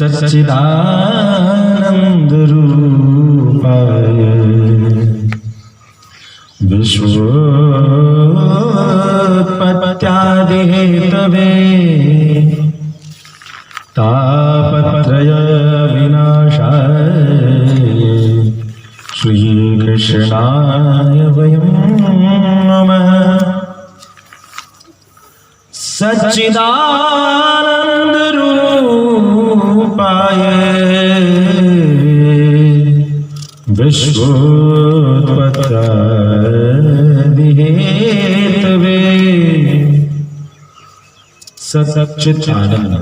सच्चिदानंद रूपाय विश्वोत्पत्त्यादिहेतवे तापत्रय विनाशाय श्रीकृष्णाय वयं नमः। सच्चिदानंद रूपाय विश्वोत्पत्त्यादिहेतवे सच्चिदानंद।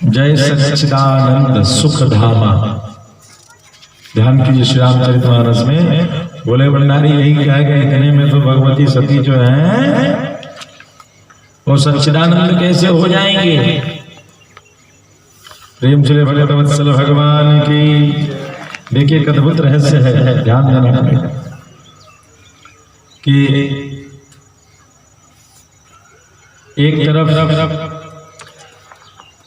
जय सच्चिदानंद सुखधामा। ध्यान कीजिए श्री रामचरितमानस में बोले भंडारी यही कहा गया, इतने में तो भगवती सती जो है वो सच्चिदानंद कैसे हो जाएंगे। प्रेम चले भगत वत्सल भगवान की। देखिए एक अद्भुत रहस्य है, ध्यान देना पड़ेगा कि एक तरफ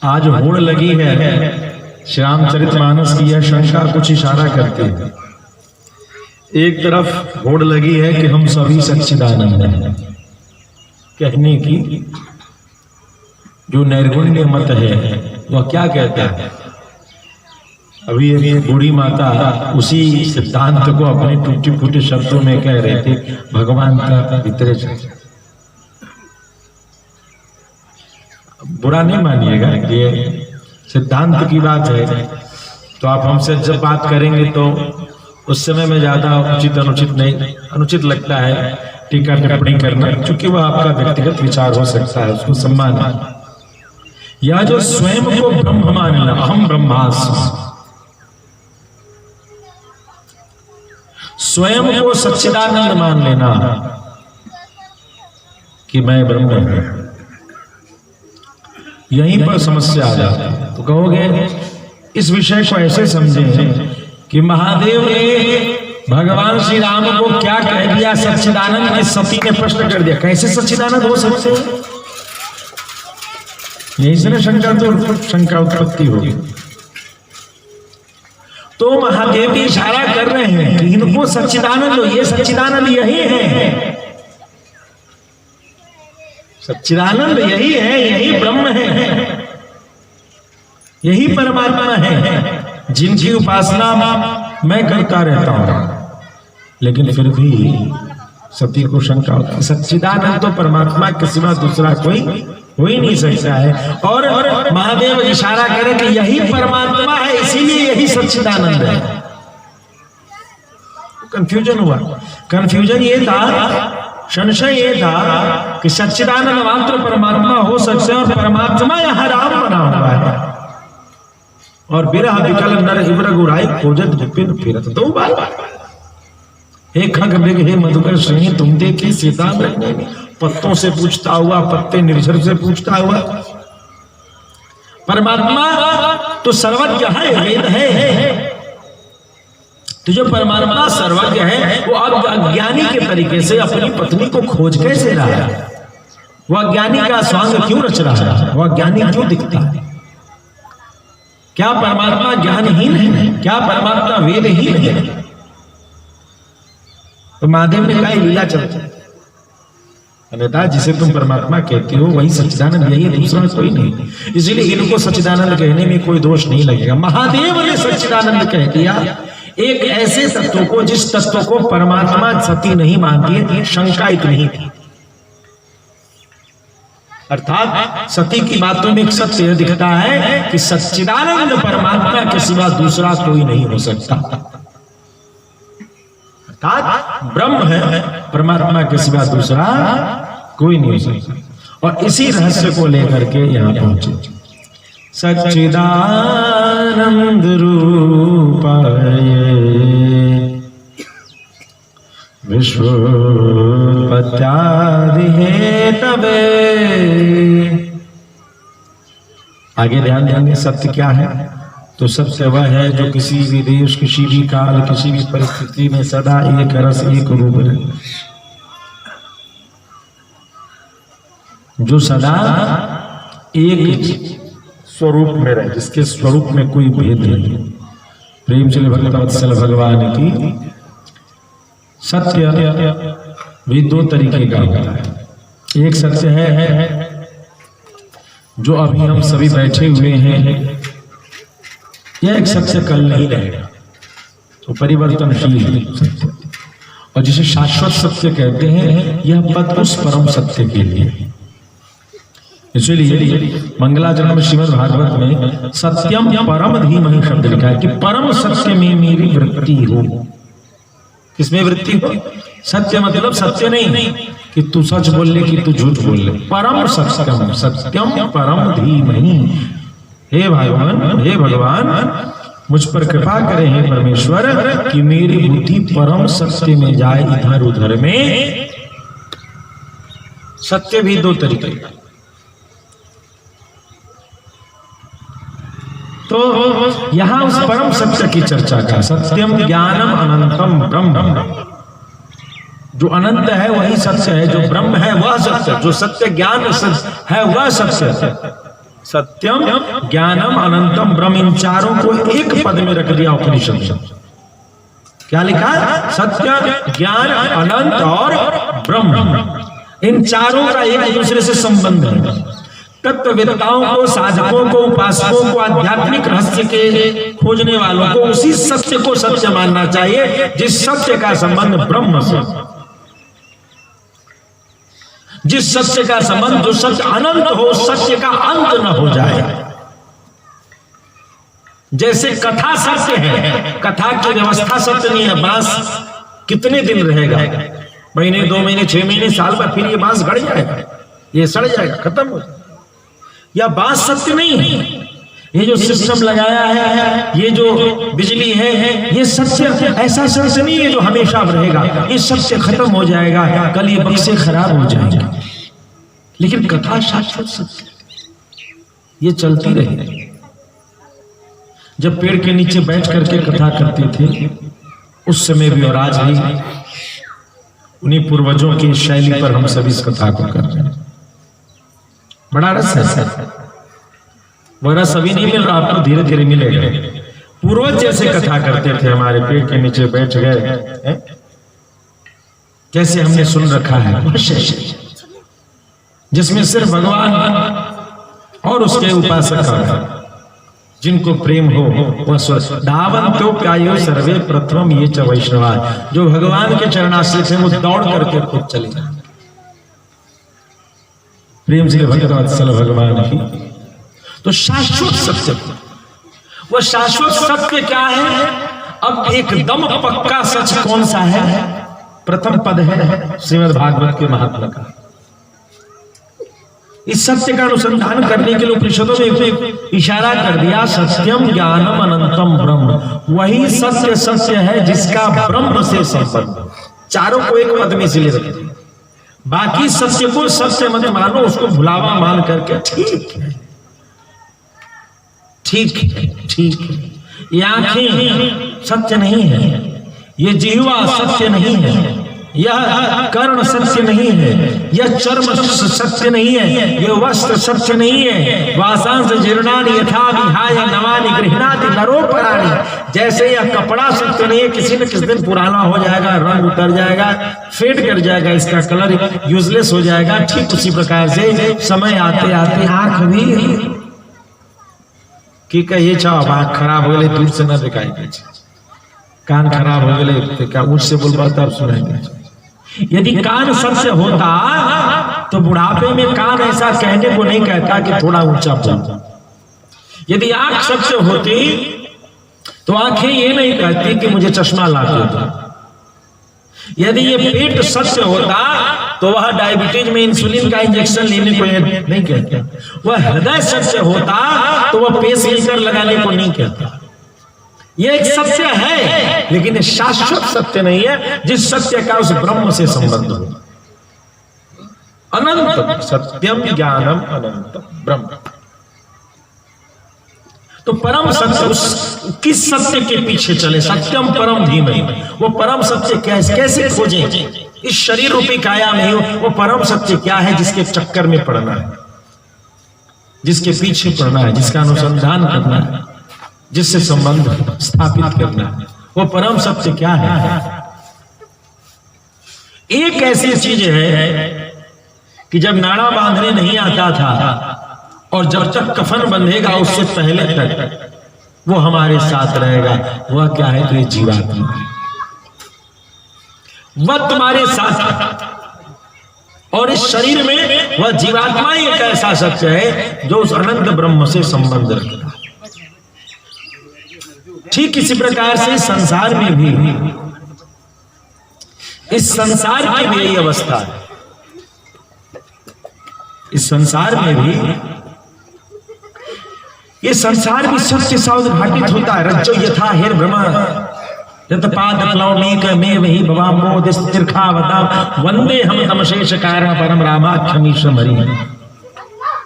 आज होड़ लगी है श्री रामचरितमानस की, यह शंका कुछ इशारा करती है। एक तरफ होड़ लगी है कि हम सभी सच्चिदानंद हैं कहने की। जो नैर्गुण्य मत है वह क्या कहता है। अभी एक बूढ़ी माता उसी सिद्धांत को अपने टूटे फूटे शब्दों में कह रहे थे, भगवान का भीतरे बुरा नहीं मानिएगा, ये सिद्धांत की बात है। तो आप हमसे जब बात करेंगे तो उस समय में ज्यादा उचित अनुचित नहीं, अनुचित लगता है टीका टिप्पणी करना, क्योंकि वह आपका व्यक्तिगत विचार हो सकता है, उसको सम्मान है। या जो स्वयं को ब्रह्म मानना, अहम ब्रह्मास्मि, स्वयं को सच्चिदानंद मान लेना कि मैं ब्रह्म हूं, यहीं पर समस्या आ जाती है। तो कहोगे इस विषय को ऐसे समझें कि महादेव ने भगवान श्री राम को क्या कह दिया सच्चिदानंद, की सती ने प्रश्न कर दिया कैसे सच्चिदानंद हो सकते हैं। यही से ना शंका उत्पत्ति होगी। तो महादेव भी इशारा कर रहे हैं कि इनको सच्चिदानंद हो, ये सच्चिदानंद यही है, सच्चिदानंद यही है, यही ब्रह्म है, यही परमात्मा है जिनकी उपासना मैं करता रहता हूं। लेकिन फिर भी सती को शंका होता है, सच्चिदानंद तो परमात्मा के सिवा दूसरा कोई हो ही नहीं सकता है। और महादेव इशारा करें कि यही परमात्मा है, इसीलिए यही सच्चिदानंद है। कंफ्यूजन हुआ। कंफ्यूजन ये था, संशय ये था कि सच्चिदानंद मात्र परमात्मा हो सकते हैं और परमात्मा यहां राम बना हुआ है। और बिरह विकल नर इवर गुराई खोजत विपिन फिरत दो बार। हे खग मृग हे मधुकर श्रेणी तुम देखी सीता पत्तों से पूछता हुआ, पत्ते निर्झर से पूछता हुआ। परमात्मा तो सर्वज्ञ है, वेद है। तो जो परमात्मा सर्वज्ञ है वो अज्ञानी के तरीके से अपनी पत्नी को खोज कैसे रहा है। वह अज्ञानी का स्वांग क्यों रच रहा है, वह अज्ञानी क्यों दिखता है। क्या परमात्मा ज्ञानहीन है, क्या परमात्मा वेदहीन है। तो महादेव ने कहा लीला चलती है, अन्यथा जिसे तुम परमात्मा कहते हो वही सच्चिदानंद, यही दूसरा कोई नहीं। इसलिए इनको सच्चिदानंद कहने में कोई दोष नहीं लगेगा। महादेव ने सच्चिदानंद कह दिया एक ऐसे तत्व को जिस तत्व को परमात्मा सती नहीं मानती है, शंका इतनी थी। अर्थात सती की बातों में एक सत्य दिखता है कि सच्चिदानंद परमात्मा के सिवा दूसरा कोई नहीं हो सकता। अर्थात ब्रह्म है, परमात्मा के सिवा दूसरा कोई नहीं हो सकता। और इसी रहस्य को लेकर के यहां पहुंचे। सच्चिदानंद रूपाय विश्वोत्पत्त्यादिहेतवे। आगे ध्यान देंगे सत्य क्या है। तो सत्य वह है जो किसी भी देश, किसी भी काल, किसी भी परिस्थिति में सदा एक रस एक रूप रहे, जो सदा एक स्वरूप में रहे, जिसके स्वरूप में कोई भेद नहीं। प्रेम से भक्तवत्सल भगवान की सत्य भी दो तरीके का होता है। एक सत्य है जो अभी हम सभी बैठे हुए हैं, यह एक सत्य कल नहीं रहेगा, तो परिवर्तनशील सत्य, और जिसे शाश्वत सत्य कहते हैं, यह पद उस परम सत्य के लिए। इसलिए मंगलाचरण में श्रीमद् भागवत में सत्यम परम धीमहि शब्द लिखा है कि परम सत्य में मेरी वृत्ति हो। किसमें वृत्ति हो? सत्य मतलब सत्य नहीं कि तू सच बोल ले कि तू झूठ बोल ले, परम सत्यम, सत्यम परम धीमहि। हे भगवान मुझ पर कृपा करें हे परमेश्वर कि मेरी बुद्धि परम सत्य में जाए, इधर उधर में। सत्य भी दो तरीके का, तो यहां उस परम सत्य की चर्चा का, सत्यम ज्ञानम अनंतम ब्रह्म। जो अनंत है वही सत्य है, जो ब्रह्म है वह सत्य, जो सत्य ज्ञान है वह सत्य। सत्यम ज्ञानम अनंतम ब्रह्म, इन चारों को एक पद में रख दिया उपनिषद। क्या लिखा? सत्य, ज्ञान, अनंत और ब्रह्म। इन चारों का एक दूसरे से संबंध है। तत्ववेत्ताओं को, साधकों को, उपासकों को, आध्यात्मिक रहस्य के खोजने वालों को उसी सत्य को सत्य मानना चाहिए जिस सत्य का संबंध ब्रह्म से, जिस सत्य का संबंध, जो सत्य अनंत हो, सत्य का अंत न हो जाए। जैसे कथा सत्य है, कथा की व्यवस्था सत्य नहीं है। बांस कितने दिन रहेगा? महीने, 2 महीने, 6 महीने, साल भर, फिर ये बांस गड़ जाएगा, ये सड़ जाएगा, खत्म हो जाएगा। या बात सत्य नहीं है। ये जो सिस्टम लगाया है, ये जो बिजली है, ये सत्य ऐसा सत्य नहीं है जो हमेशा रहेगा। ये सत्य खत्म हो जाएगा, कल ये बक्से खराब हो जाएंगे। लेकिन कथा शाश्वत सत्य, ये चलती रही। जब पेड़ के नीचे बैठ करके कथा करते थे उस समय भी और आज भी, उन्हीं पूर्वजों की शैली पर हम सभी इस कथा को कर रहे हैं। बड़ा रस है सर, वह रस अभी नहीं मिल रहा, आपको धीरे धीरे मिलेगा। पूर्वज जैसे कथा करते थे, हमारे पेड़ के नीचे बैठ गए, जैसे हमने सुन रखा है, जिसमें सिर्फ भगवान और उसके उपासक जिनको प्रेम हो वह स्वस्थ। धावन्तो प्यायो सर्वे प्रथम ये च वैष्णवा, जो भगवान के चरणाश्रय से वो दौड़ करके खुद चले जाए। प्रेम से भक्तवत्सल भगवान की तो शाश्वत सत्य, वह शाश्वत सत्य क्या है? अब एकदम पक्का सच कौन सा है? प्रथम पद है श्रीमद् भागवत के महात्मा का। इस सत्य का अनुसंधान करने के लिए उपनिषदों में इशारा कर दिया, सत्यम ज्ञानम अनंतम ब्रह्म। वही सत्य सत्य है जिसका ब्रह्म से संबंध। चारों को एक पद में इसलिए रखते हैं। बाकी सत्य को सत्य मत मानो, उसको भुलावा मान करके ठीक है, ठीक है, ठीक है। ये आंखें सत्य नहीं है, ये जिह्वा सत्य नहीं है, यह कर्ण सत्य नहीं है, यह चर्म सत्य नहीं है, यह वस्त्र सत्य नहीं है। वासांस जीर्णानि यथा विहाय नवानि गृह्णाति नरोपराणि। जैसे यह कपड़ा सत्य नहीं है, किसी न किसी दिन पुराना हो जाएगा, रंग उतर जाएगा, फेड कर जाएगा, इसका कलर यूजलेस हो जाएगा। ठीक उसी प्रकार से समय आते आते आंख भी कि कहिए चाहो आंख खराब हो गए, दूर से न दिखाई दे, कान खराब हो गए, क्या मुझसे बोल पाता सुनाएंगे। यदि कान सत्य होता तो बुढ़ापे में कान ऐसा कहने को नहीं कहता कि थोड़ा ऊंचा बोल। यदि आंख सत्य होती तो आंखें ये नहीं कहती कि मुझे चश्मा ला दो। यदि ये पेट सत्य होता तो वह डायबिटीज में इंसुलिन का इंजेक्शन लेने को नहीं कहता। वह हृदय सत्य होता तो वह पेसमेकर लगाने को नहीं कहता। ये एक सत्य है, लेकिन शाश्वत सत्य नहीं है जिस सत्य का उस ब्रह्म से संबंध हो। अनंत सत्यम ज्ञानम अनंत ब्रह्म। तो परम सत्य उस किस सत्य के पीछे चले? सत्यम परम धीमहि। वो परम सत्य कैसे खोजें? इस शरीर रूपी काया में वो परम सत्य क्या है जिसके चक्कर में पड़ना है? जिसके पीछे पड़ना है, जिसका अनुसंधान करना है, जिससे संबंध स्थापित करना है, वो परम सत्य क्या है? एक ऐसी चीज है कि जब नाड़ा बांधने नहीं आता था और जब तक कफन बंधेगा उससे पहले तक वो हमारे साथ रहेगा। वह क्या है? तो ये जीवात्मा, वह तुम्हारे साथ, और इस शरीर में वह जीवात्मा ही एक ऐसा सत्य है जो उस अनंत ब्रह्म से संबंध रखता है। ठीक इसी प्रकार से संसार में भी, इस संसार की भी यही अवस्था है। इस संसार में भी, ये संसार भी सत्य सा उद्घाटित होता है। रज्जो यथा हेर भ्रम यत्पाद प्लवमेक में वही भवामोद स्थिरखावताम वंदे हम तमशेष कारण परम रामाख्यमीशम हरि।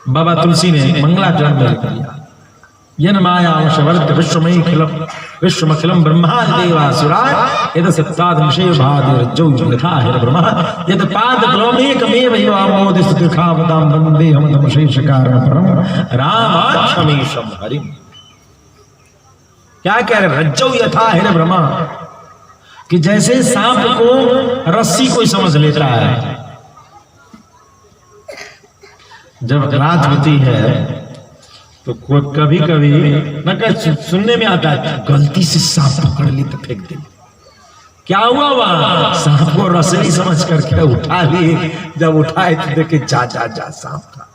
बाबा तुलसी ने मंगलाचरण में लिख दिया, यन मायावशवर्त विश्वमखिलम ब्रह्मादेवासुरा यद सत्तादंशे भाति रज्जौ यथा हेर भ्रम यत्पाद प्लवमेक में वही भवामोद स्थिरखावताम वंदे हम तमशेष कारण परम रामाख्यमीशम हरि। क्या कह रहे? रज्जौ यथा हेर ब्रह्मा, कि जैसे सांप को रस्सी कोई समझ लेता है। जब रात होती है तो कभी कभी न सुनने में आता है, गलती से सांप पकड़ ली तो फेंक दे। क्या हुआ? वहां सांप को रस्सी समझ करके उठा ली, जब उठाए तो देखे जा जा जा सांप था।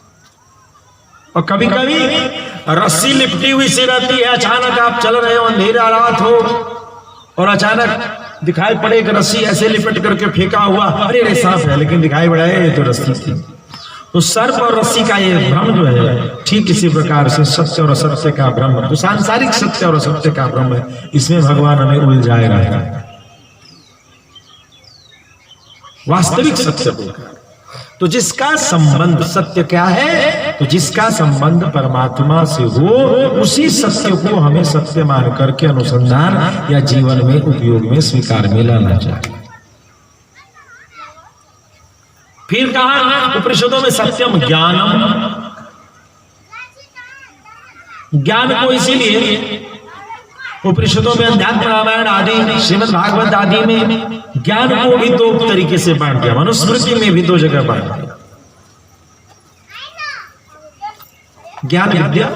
और कभी कभी रस्सी लिपटी हुई सी रहती है, अचानक आप चल रहे हो, अंधेरा रात हो और अचानक दिखाई पड़े एक रस्सी ऐसे लिपट करके फेंका हुआ, अरे रे सांप है, लेकिन दिखाई पड़ा है ये तो रस्सी थी। तो सर्प और रस्सी का ये भ्रम जो है, ठीक इसी प्रकार से सत्य और असत्य का भ्रम, तो सांसारिक सत्य और असत्य का भ्रम है, इसमें भगवान हमें उलझाए रहता है। वास्तविक सत्य को, तो जिसका संबंध सत्य क्या है? तो जिसका संबंध परमात्मा से हो, उसी सत्य को हमें सत्य मान करके अनुसंधान या जीवन में उपयोग में स्वीकार में लाना चाहिए। फिर कहा उपनिषदों में सत्यम ज्ञानम, ज्ञान को इसीलिए उपनिषदों में अध्यात्म रामायण आदि श्रीमद् भागवत आदि में ज्ञान को भी दो तरीके से बांट दिया, मनुस्मृति में भी दो जगह बांट दिया। ज्ञान विद्या,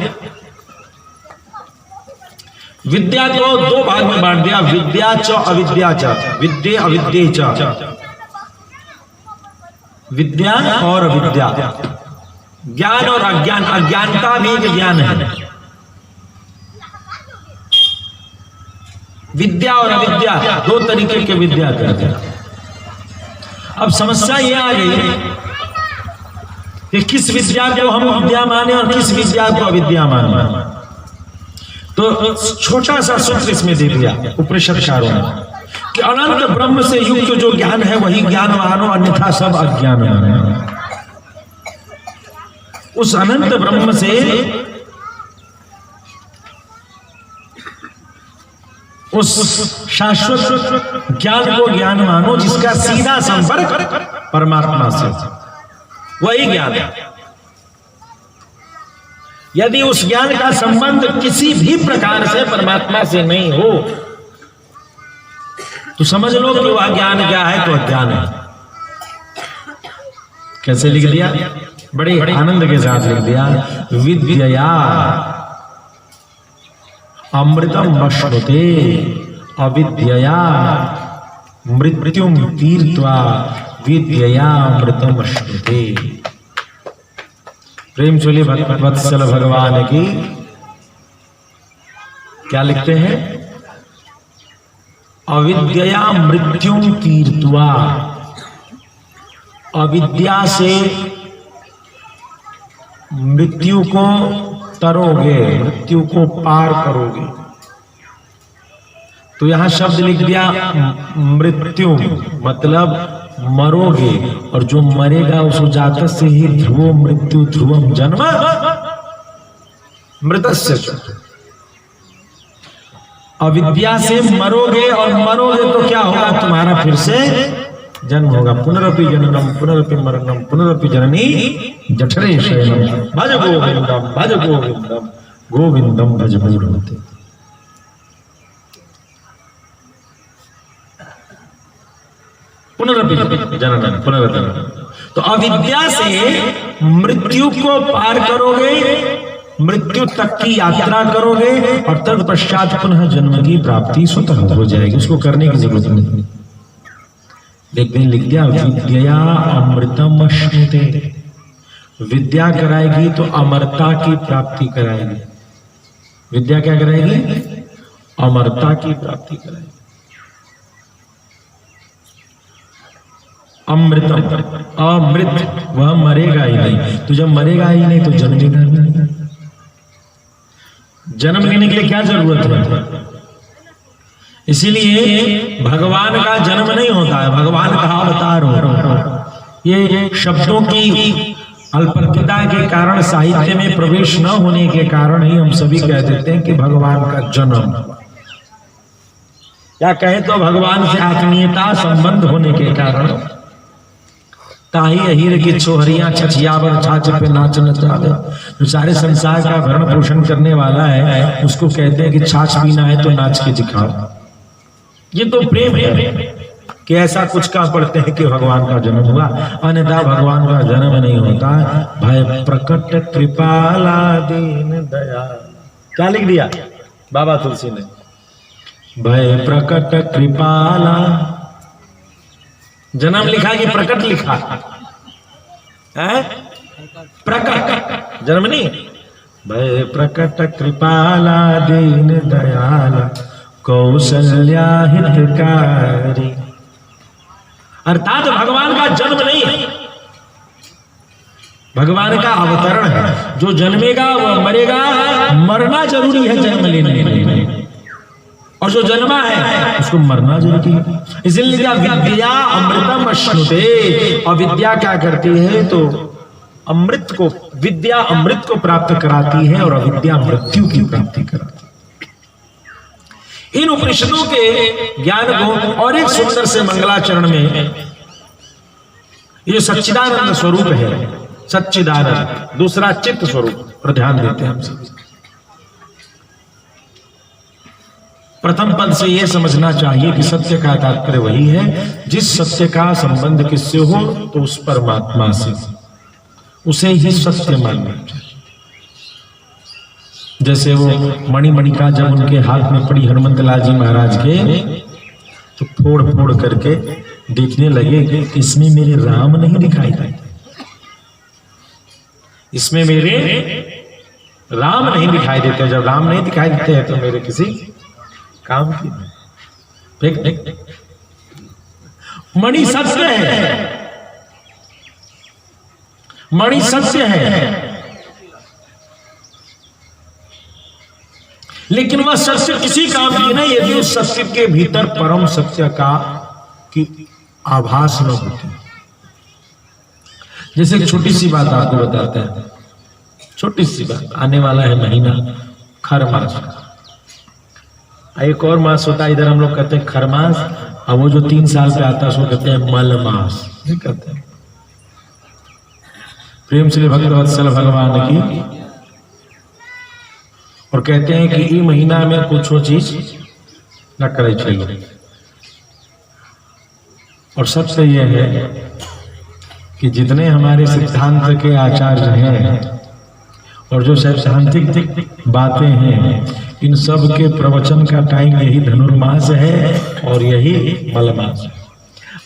विद्या को दो भाग में बांट दिया, विद्या च अविद्या च, विद्या अविद्या च, विद्या और अविद्या, ज्ञान और अज्ञान। अज्ञानता भी एक ज्ञान है। विद्या और अविद्या दो तरीके के विद्या करते हैं। अब समस्या यह आ गई कि किस विद्या को हम विद्या माने और किस विद्या को अविद्या माने। तो छोटा सा सूत्र इसमें दे दिया उपनिषदकारों ने कि अनंत ब्रह्म से युक्त जो ज्ञान है वही ज्ञान मानो, अन्यथा सब अज्ञान मानो। उस अनंत ब्रह्म से, उस शाश्वत ज्ञान को ज्ञान मानो जिसका सीधा संपर्क परमात्मा से, वही ज्ञान है। यदि उस ज्ञान का संबंध किसी भी प्रकार से परमात्मा से नहीं हो तो समझ लो कि वह ज्ञान क्या है? तो अज्ञान है। कैसे लिख दिया? बड़े आनंद के साथ लिख दिया, विद्या अमृतम वश्नुते अविद्यया मृत्युम तीर्त्वा विद्यया अमृतम वश्नुते। प्रेम चोली वत्सल भगवान की क्या लिखते हैं? अविद्यया मृत्युम तीर्त्वा, अविद्या से मृत्यु को तरोगे, मृत्यु को पार करोगे। तो यहां शब्द लिख दिया मृत्यु, मतलब मरोगे, और जो मरेगा उसको जातक से ही ध्रुवो मृत्यु ध्रुवम जन्म मृतस्य। अविद्या से मरोगे, और मरोगे तो क्या होगा? तुम्हारा फिर से जन्म होगा। पुनरपि जननम पुनरपि मरणम पुनरपि जननी जठरे शयनम भज गोविंदम गोविंदम भज मूढ़मते। पुनरपि जननम पुनरपि। तो अविद्या से मृत्यु को पार करोगे, मृत्यु तक की यात्रा करोगे और तत्पश्चात पुनः जन्म की प्राप्ति स्वतः हो जाएगी, उसको करने की जरूरत नहीं। लेकिन लिख दिया विद्या अमृतम अश्नुते, विद्या कराएगी तो अमरता की प्राप्ति कराएगी। विद्या क्या कराएगी? अमरता की प्राप्ति कराएगी। अमृतम, अमृत वह मरेगा ही नहीं, तो जब मरेगा ही नहीं तो जन्मेगा नहीं। जन्म लेने के लिए क्या जरूरत है? इसीलिए भगवान का जन्म नहीं होता है, भगवान का अवतार होता है। ये शब्दों की अल्पज्ञता के कारण, साहित्य में प्रवेश न होने के कारण ही हम सभी कह देते हैं कि भगवान का जन्म, या कहे तो भगवान से आत्मीयता संबंध होने के कारण। ताही अहीर की छोहरियां छछियावर छाछ पे नाच नचावे, जो सारे संसार का भरण पोषण करने वाला है उसको कहते हैं कि छाछ पीना है तो नाच के दिखाओ। ये तो प्रेम है कि ऐसा कुछ कह पड़ते हैं कि भगवान का जन्म हुआ, अन्यथा भगवान का जन्म नहीं होता। भय प्रकट कृपाला दीन दया, क्या लिख दिया बाबा तुलसी ने? भय प्रकट कृपाला, जन्म लिखा कि प्रकट लिखा है? प्रकट, जन्म नहीं। भय प्रकट कृपाला दीन दयाला कौशल्या हितकारी, अर्थात भगवान का जन्म नहीं है, भगवान का अवतरण है। जो जन्मेगा वह मरेगा, मरना जरूरी है जन्म लेने के लिए, और जो जन्मा है उसको मरना जरूरी है। इसलिए विद्या अमृतम अश्नुते, और विद्या क्या करती है? तो अमृत को, विद्या अमृत को प्राप्त कराती है और अविद्या मृत्यु की प्राप्ति कराती है। इन उपनिषदों के ज्ञान को और एक सुंदर से मंगलाचरण में, ये सच्चिदानंद स्वरूप है, सच्चिदानंद दूसरा चित्त स्वरूप पर ध्यान देते हैं हम सभी। प्रथम पद से यह समझना चाहिए कि सत्य का तात्पर्य वही है जिस सत्य का संबंध किससे हो तो उस परमात्मा से, उसे ही सत्य मानना चाहिए। जैसे वो मणिमणिका जब उनके हाथ में पड़ी हनुमत लाल जी महाराज के, तो फोड़ फोड़ करके देखने लगे कि इसमें मेरे राम नहीं दिखाई देते, इसमें मेरे राम नहीं दिखाई देते। जब राम नहीं दिखाई देते हैं तो मेरे किसी काम की नहीं। मणि सत्य है, मणि सत्य है, लेकिन वह सत्य किसी काम की नहीं यदि उस सत्य के भीतर परम सत्य का की आभास न होती। जैसे एक छोटी सी बात आपको बताते हैं, छोटी सी बात, आने वाला है महीना खर मास, एक और मास होता है इधर हम लोग कहते हैं खर मास, और वो जो 3 साल पे आता है उसको कहते हैं मल मास, नहीं कहते हैं। प्रेम श्री भक्तवत्सल भगवान की, और कहते हैं कि ये महीना में कुछ चीज न करे चाहिए। और सबसे यह है कि जितने हमारे सिद्धांत के आचार्य हैं और जो सैद्धांतिक बातें हैं, इन सब के प्रवचन का टाइम यही धनुर्मास है और यही मलमास।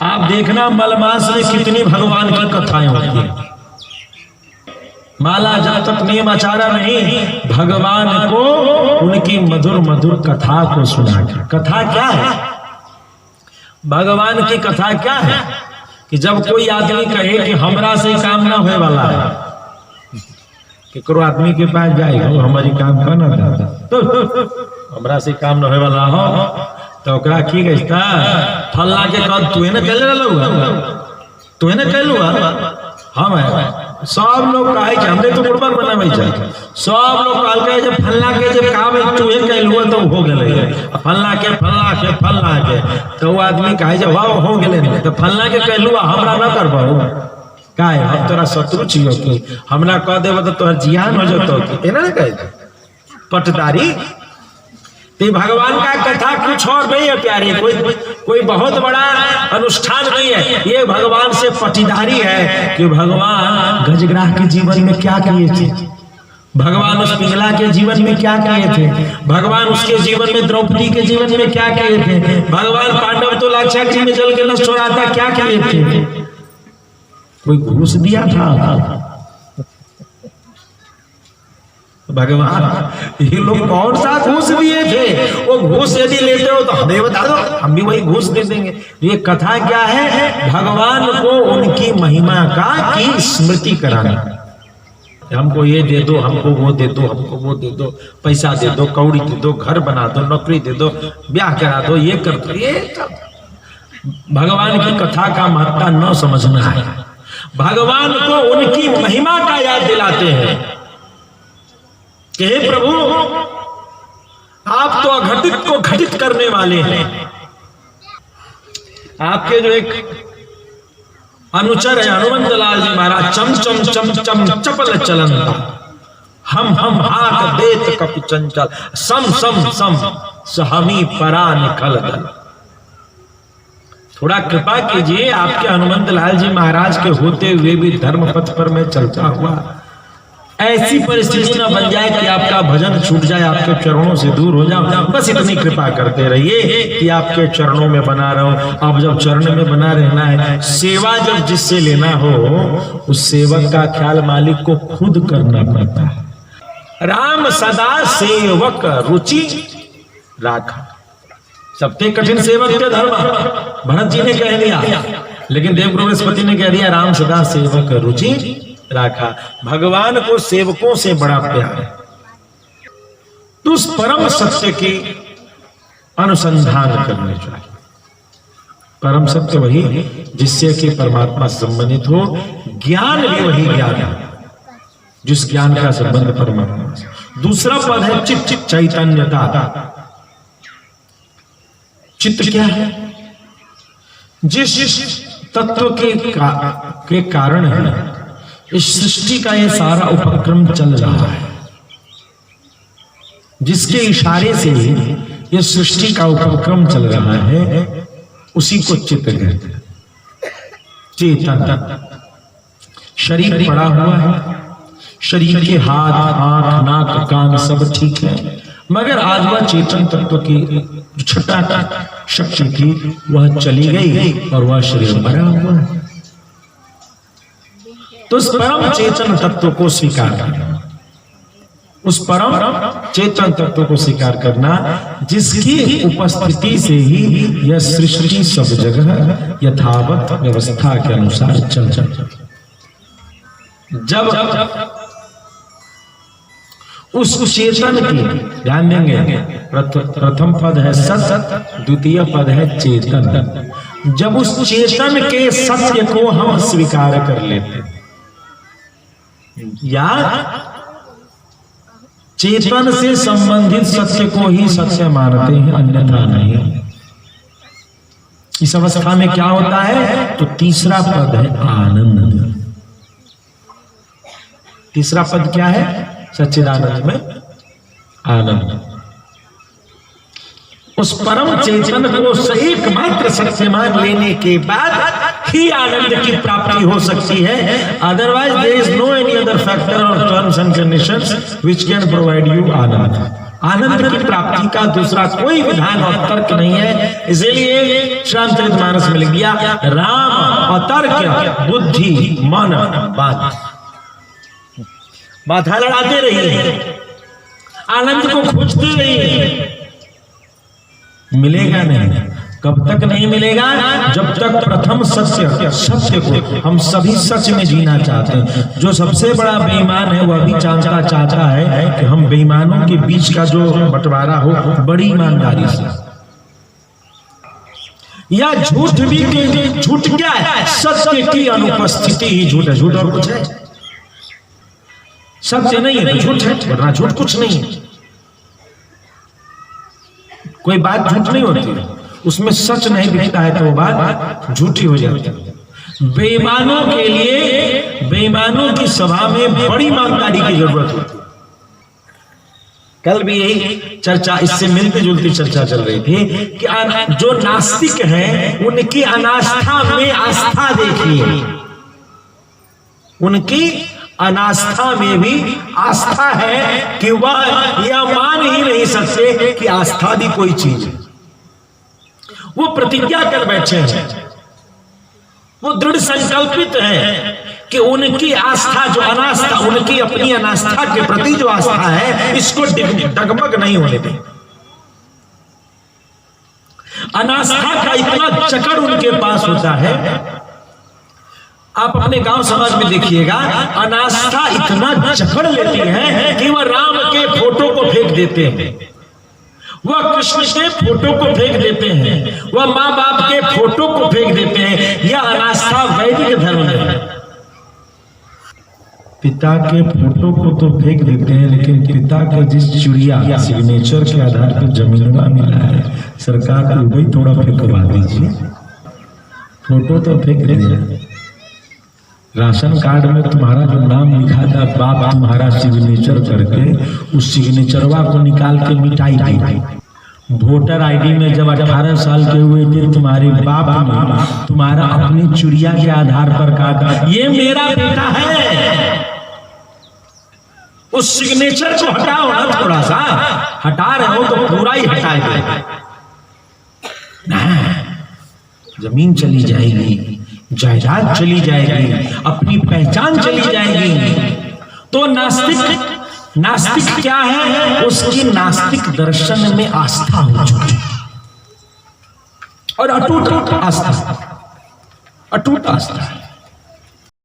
आप देखना मलमास में कितनी भगवान की कथाएं होती हैं। माला जब तक नियम आचारा नहीं, भगवान को उनकी मधुर मधुर कथा को सुना। कथा क्या है? भगवान की कथा क्या है? कि जब कोई आदमी कहे कि हमरा से काम ना होए वाला है, कि करो आदमी के पास जाएगा हमारी काम का ना था हमरा से काम ना होए वाला हो तो ओकरा की कहता फल्ला के कद तू न कल रहा तू न कहलू हम सब लोग कहे हमने तो कुर्बान बना भाई चाहिए, सब लोग कहल के जब फल्ला के जब कहा भाई तू एक कहल हुआ तो हो गए, फल्ला के तो वो आदमी कहे जब वाह हो गए तो फल्ला के कहलू हमरा न कर पाऊ का हम तोरा शत्रु छियो कि हमरा कह देव तो तोहर जियान हो जतो एना ना कहे पटदारी। तो भगवान का कथा कुछ और नहीं है प्यारे, कोई बहुत बड़ा अनुष्ठान नहीं है, ये भगवान से पटीदारी है कि भगवान गजग्राह के जीवन में क्या किए थे, भगवान उस पिंगला के जीवन में क्या किए थे, भगवान उसके जीवन में द्रौपदी के जीवन में क्या किए थे, भगवान पांडव तो लाक्षागृह में जल के नष्ट हो रहा था क्या किए थे। कोई घूस दिया था भगवान, ये लोग कौन सा घूस दिए थे, वो घूस यदि लेते हो तो हमें बता दो, हम भी वही घूस दे देंगे। ये कथा क्या है, भगवान को उनकी महिमा का की स्मृति कराना, हमको ये दे दो, हमको वो दे दो, हमको वो दे दो, पैसा दे दो, कौड़ी दे दो, घर बना दो, नौकरी दे दो, ब्याह करा दो, ये कर दो, ये भगवान की कथा का महत्ता न समझना है। भगवान को उनकी महिमा का याद दिलाते हैं कि हे प्रभु आप तो अघटित को घटित करने वाले हैं। आपके जो एक अनुचर है हनुमंत लाल जी महाराज, चम चम चम चम चपल चलन हम हाथ देत कपि चंचल सम सम सम सहमी परा निकल दल। थोड़ा कृपा कीजिए, आपके हनुमंत लाल जी महाराज के होते हुए भी धर्म पथ पर मैं चलता हुआ ऐसी परिस्थिति न बन जाए कि आपका भजन छूट जाए, आपके चरणों से दूर हो जाओ। बस इतनी कृपा करते रहिए कि आपके चरणों में बना रहो। अब जब चरण में बना रहना है, सेवा जब जिससे लेना हो उस सेवक का ख्याल मालिक को खुद करना पड़ता है। राम सदा सेवक रुचि राखा, सबसे कठिन सेवक के धर्म भरत जी ने कह दिया, लेकिन देवगुरु बृहस्पति ने कह दिया राम सदा सेवक रुचि राखा। भगवान को सेवकों से बड़ा प्यार है, तो उस परम सत्य की अनुसंधान करने चाहिए। परम सत्य वही जिससे कि परमात्मा संबंधित हो, ज्ञान भी वही ज्ञान है जिस ज्ञान का संबंध परमात्मा से। दूसरा पद है चित्त चैतन्यता। चित्त क्या है? जिस तत्व के कारण है इस सृष्टि का ये सारा उपक्रम चल रहा है, जिसके इशारे से ये सृष्टि का उपक्रम चल रहा है, उसी को चित्त कहते हैं। चेतन शरीर पड़ा हुआ है, शरीर के हाथ आंख नाक कान सब ठीक है, मगर आज वह चेतन तत्व की छटा शक्ति थी वह चली गई और वह शरीर मरा हुआ है। तो उस परम चेतन तत्व को स्वीकार करना, उस परम चेतन तत्व को स्वीकार करना जिसकी उपस्थिति से ही यह सृष्टि सब जगह यथावत व्यवस्था के अनुसार चल जाती। जब उस चेतन की ध्यान देंगे, प्रथम पद है सत, द्वितीय पद है चेतन। जब उस चेतन के सत्य को हम स्वीकार कर लेते या चेतन से संबंधित सत्य को ही सत्य मानते हैं, अन्यथा नहीं। इस अवस्था में क्या होता है? तो तीसरा पद है आनंद। तीसरा पद क्या है? सच्चिदानंद में आनंद। उस परम चेतन को एकमात्र सत्य मान लेने के बाद ही आनंद की प्राप्ति हो सकती है। Otherwise there is no any other factor और terms and conditions which can provide you आनंद। आनंद की प्राप्ति का दूसरा कोई विधान और तर्क नहीं है। इसलिए श्रीरामचरितमानस में लिख दिया राम अतर्क बुद्धि मन बात। माथा लड़ाते रहिए, आनंद को खोजते रहिए, मिलेगा नहीं। कब तक नहीं मिलेगा? जब तक प्रथम सत्य को हम सभी सच में जीना चाहते हैं। जो सबसे बड़ा बेईमान है वह भी चाहता है कि हम बेईमानों के बीच का जो बंटवारा हो बड़ी ईमानदारी से, या झूठ भी झूठ क्या है? सत्य की अनुपस्थिति ही झूठ है। झूठ और कुछ है? सत्य नहीं है तो झूठ है, वरना झूठ कुछ नहीं है। कोई बात झूठ नहीं होती, उसमें सच नहीं दिखता है तो वो बात झूठी हो जाती है। बेईमानों के लिए, बेईमानों की सभा में बड़ी ईमानदारी की जरूरत होती है। कल भी यही चर्चा, इससे मिलती जुलती चर्चा चल रही थी कि जो नास्तिक हैं उनकी अनास्था में आस्था देखिए, उनकी अनास्था में भी आस्था है कि वह यह मान ही नहीं सकते कि आस्था भी कोई चीज है। वो प्रतिज्ञा कर बैठे हैं, वो दृढ़ संकल्पित है कि उनकी आस्था, जो अनास्था, उनकी अपनी अनास्था के प्रति जो आस्था है, इसको डगमग नहीं होने दें। अनास्था का इतना चक्कर उनके पास होता है, आप अपने गांव समाज में देखिएगा, अनास्था इतना जकड़ लेती है कि वह राम के फोटो को फेंक देते हैं, वह कृष्ण के फोटो को फेंक देते हैं, वह माँ बाप के फोटो को फेंक देते हैं। यह अनास्था वैदिक धर्म है। पिता के फोटो को तो फेंक देते हैं, लेकिन पिता का जिस चिड़िया सिग्नेचर के आधार पर जमीनवा मिला है, सरकार को वही थोड़ा फेंकवा दीजिए। फोटो तो फेंक दिया, राशन कार्ड में तुम्हारा जो नाम लिखा था, बाप तुम्हारा सिग्नेचर करके, उस सिग्नेचरवा को निकाल के मिटाई दी। वोटर आईडी में जब 18 साल के हुए थे, तुम्हारे बाप ने तुम्हारा अपनी चिड़िया के आधार पर कहा ये मेरा बेटा है। उस सिग्नेचर को हटाओ ना, थोड़ा सा हटा रहे हो तो पूरा ही हटाए। जमीन चली जाएगी, जायदाद चली जाएगी, अपनी पहचान चली जाएगी। तो नास्तिक क्या है? उसकी नास्तिक दर्शन में आस्था हो चुकी और अटूट आस्था, अटूट आस्था।